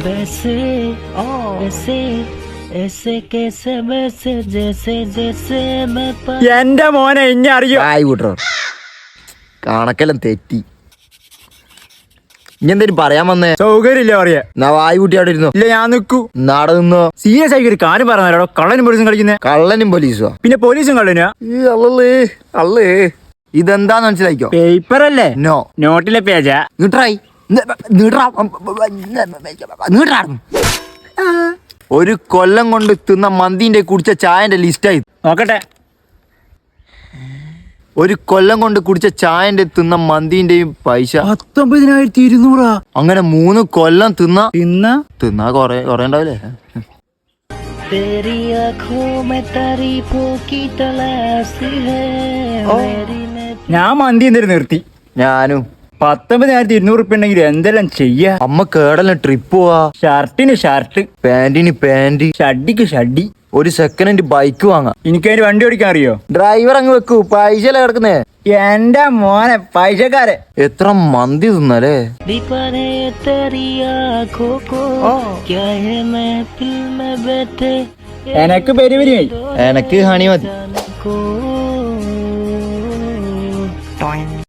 वैसे ऐसे ऐसे कैसे वैसे जैसे जैसे मैं എന്റെ മോനെ ഇനി അറിയോ ആയി വിട്ടോ കണക്കെല്ലാം തെറ്റി ഇനി എന്തേലും പറയാൻ വന്നേ സൗകര്യമില്ല പറയാ. എന്നാ വായി കൂട്ടി അവിടെ ഇരുന്നോ. ഇല്ല ഞാൻ നിക്കൂ. നാടെ നിന്നോ. സീരിയസ് ആയി ഒരു കാര്യം പറഞ്ഞോ. കള്ളനും പോലീസും കളിക്കുന്നേ. കള്ളനും പോലീസോ? പിന്നെ പോലീസും കള്ളനാ? അള്ളേ ഇതെന്താന്ന് മനസ്സിലായിക്കോ? പേപ്പർ അല്ലേ? നോ, നോട്ടിലെ പേജാ. നീട്ടായി ഒരു കൊല്ലം കൊണ്ട് തിന്ന മന്തിന്റെ കുടിച്ച ചായന്റെ ലിസ്റ്റായി നോക്കട്ടെ. ഒരു കൊല്ലം കൊണ്ട് കുടിച്ച ചായന്റെ തിന്ന മന്തിന്റെയും പൈസ 19,200. അങ്ങനെ 3 കൊല്ലം തിന്നാ കൊറേ ഉണ്ടാവില്ലേ? तेरी आँखों में तारीफों की तलाश है मेरी ഞാൻ മന്തി എന്തെങ്കിലും നിർത്തി. ഞാനും 19,200 ഉറുപ്പിക ഉണ്ടെങ്കിൽ എന്തെല്ലാം ചെയ്യാ. അമ്മ കേടല്ല ട്രിപ്പ് പോവാ. ഷർട്ടിന് ഷർട്ട്, പാന്റിന് പാന്റ്, ഷഡിക്ക് ഷഡി. ഒരു സെക്കൻഡ് ഹാൻഡ് ബൈക്ക് വാങ്ങാം. എനിക്കതിന് വണ്ടി ഓടിക്കാൻ അറിയോ? ഡ്രൈവർ അങ്ങ് വെക്കൂ. പൈസ കിടക്കുന്നേ. എന്റെ മോനെ പൈസക്കാരെ. എത്ര മന്തി തിന്നല്ലേ. दीवाने तेरी आँखों को क्या है महफिल में बैठे എനക്ക് പെരുവരിയായി. എനക്ക് ഹണി മതി.